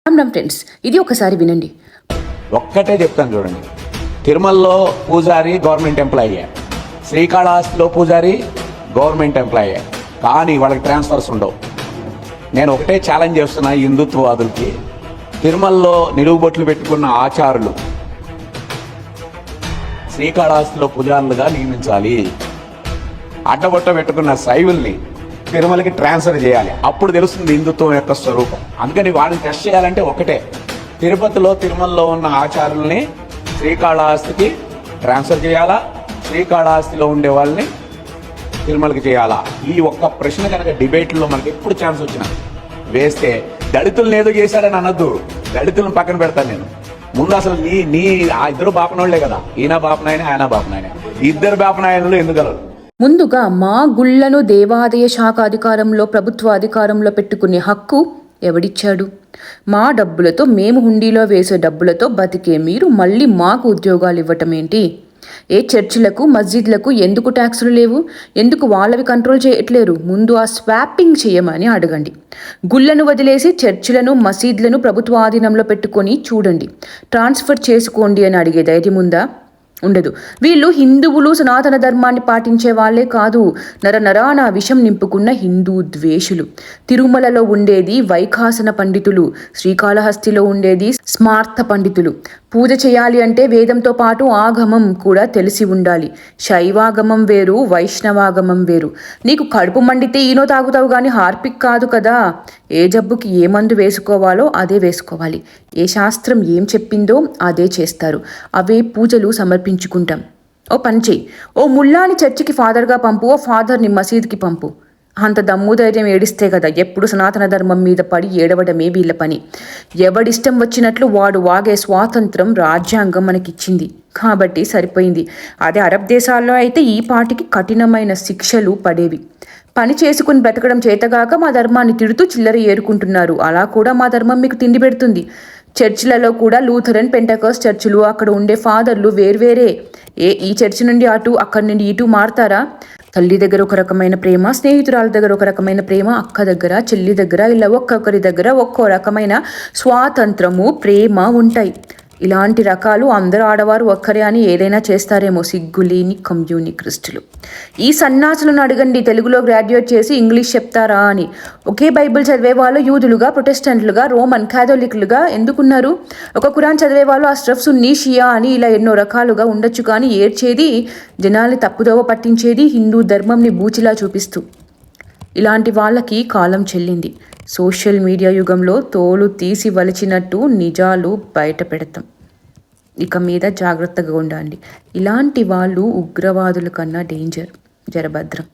Ram friends, ఇది ఒకసారి వినండి. ఒక్కటే చెప్తాను చూడండి. తిరుమలలో పూజారి గవర్నమెంట్ ఎంప్లాయీ, శ్రీకాళహస్తిలో పూజారి గవర్నమెంట్ ఎంప్లాయీ, కానీ వాళ్ళకి ట్రాన్స్ఫర్స్ ఉండవు. నేను ఒకటే ఛాలెంజ్ చేస్తున్నా హిందుత్వవాదులకి, తిరుమలలో నిలువుబొట్లు పెట్టుకున్న ఆచారులు శ్రీకాళహస్తిలో పూజారులుగా నియమించాలి. అడ్డబొట్ట పెట్టుకున్న శైవుల్ని తిరుమలకి ట్రాన్స్ఫర్ చేయాలి. అప్పుడు తెలుస్తుంది హిందుత్వం యొక్క స్వరూపం. అందుకని వాళ్ళని టెస్ట్ చేయాలంటే ఒకటే, తిరుమలలో ఉన్న ఆచారుల్ని శ్రీకాళహస్తికి ట్రాన్స్ఫర్ చేయాలా, శ్రీకాళహస్తిలో ఉండే వాళ్ళని తిరుమలకి చేయాలా? ఈ ఒక్క ప్రశ్న కనుక డిబేట్లో మనకి ఎప్పుడు ఛాన్స్ వచ్చినా వేస్తే, దళితులను ఏదో చేశాడని అనొద్దు, దళితులను పక్కన పెడతాను నేను. ముందు అసలు నీ ఆ ఇద్దరు బాపనోళ్లే కదా, ఈయన బాపనాయన ఆయన బాపనాయన, ఇద్దరు బాపనాయనలు ఎందుకలరు? ముందుగా మా గుళ్లను దేవాదాయ శాఖ అధికారంలో, ప్రభుత్వ అధికారంలో పెట్టుకునే హక్కు ఎవడిచ్చాడు? మా డబ్బులతో, మేము హుండీలో వేసే డబ్బులతో బతికే మీరు మళ్ళీ మాకు ఉద్యోగాలు ఇవ్వటం ఏంటి? ఏ చర్చిలకు, మస్జిద్లకు ఎందుకు ట్యాక్సులు లేవు? ఎందుకు వాళ్ళవి కంట్రోల్ చేయట్లేరు? ముందు ఆ స్వాపింగ్ చేయమని అడగండి. గుళ్లను వదిలేసి చర్చిలను, మసీద్లను ప్రభుత్వ ఆధీనంలో పెట్టుకొని చూడండి. ట్రాన్స్ఫర్ చేసుకోండి అని అడిగే ధైర్యం ఉందా? ఉండదు. వీళ్ళు హిందువులు, సనాతన ధర్మాన్ని పాటించే వాళ్లే కాదు, నరనరాన విషం నింపుకున్న హిందూ ద్వేషులు. తిరుమలలో ఉండేది వైఖాసన పండితులు, శ్రీకాళహస్తిలో ఉండేది స్మార్త పండితులు. పూజ చేయాలి అంటే వేదంతో పాటు ఆగమం కూడా తెలిసి ఉండాలి. శైవాగమం వేరు, వైష్ణవాగమం వేరు. నీకు కడుపు మండితే ఈనో తాగుతావు కానీ హార్పిక్ కాదు కదా. ఏ జబ్బుకి ఏ మందు వేసుకోవాలో అదే వేసుకోవాలి. ఏ శాస్త్రం ఏం చెప్పిందో అదే చేస్తారు. అవే పూజలు సమర్పించుకుంటాం. ఓ పని చెయ్యి, ఓ ముల్లాని చర్చికి ఫాదర్గా పంపు, ఓ ఫాదర్ని మసీద్కి పంపు. అంత దమ్ము ధైర్యం ఏడిస్తే కదా ఎప్పుడు సనాతన ధర్మం మీద పడి ఏడవడమే వీళ్ళ పని. ఎవడిష్టం వచ్చినట్లు వాడు వాగే స్వాతంత్రం రాజ్యాంగం మనకిచ్చింది కాబట్టి సరిపోయింది. అదే అరబ్ దేశాల్లో అయితే ఈ పాటికి కఠినమైన శిక్షలు పడేవి. పని చేసుకుని బ్రతకడం చేతగాక మా ధర్మాన్ని తిడుతూ చిల్లర ఏరుకుంటున్నారు. అలా కూడా మా ధర్మం మీకు తిండి పెడుతుంది. చర్చిలలో కూడా లూథరన్, పెంటకాస్ట్ చర్చిలు, అక్కడ ఉండే ఫాదర్లు వేర్వేరే. ఈ చర్చి నుండి అటు, అక్కడి నుండి ఇటు మారతారా? తల్లి దగ్గర ఒక రకమైన ప్రేమ, స్నేహితురాల దగ్గర ఒక రకమైన ప్రేమ, అక్క దగ్గర, చెల్లి దగ్గర, ఇలా ఒక్కొక్కరి దగ్గర ఒక్కో రకమైన స్వాతంత్రము, ప్రేమ ఉంటాయి. ఇలాంటి రకాలు అందరూ ఆడవారు ఒక్కరే అని ఏదైనా చేస్తారేమో సిగ్గులేని కమ్యూనిస్టులు. ఈ సన్నాసులను అడగండి, తెలుగులో గ్రాడ్యుయేట్ చేసి ఇంగ్లీష్ చెప్తారా అని. ఒకే బైబిల్ చదివే వాళ్ళు యూదులుగా, ప్రొటెస్టెంట్లుగా, రోమన్ క్యాథోలిక్లుగా ఎందుకున్నారు? ఒక ఖురాన్ చదివే వాళ్ళు అష్రఫ్, సున్నీ, షియా అని ఇలా ఎన్నో రకాలుగా ఉండొచ్చు. కానీ ఏడ్చేది, జనాల్ని తప్పుదోవ పట్టించేది హిందూ ధర్మంని బూచిలా చూపిస్తూ. ఇలాంటి వాళ్ళకి కాలం చెల్లింది. సోషల్ మీడియా యుగంలో తోలు తీసి వలిచినట్టు నిజాలు బయట పెడతాం. ఇక మీద జాగ్రత్తగా ఉండండి. ఇలాంటి వాళ్ళు ఉగ్రవాదుల కన్నా డేంజర్. జరభద్రం.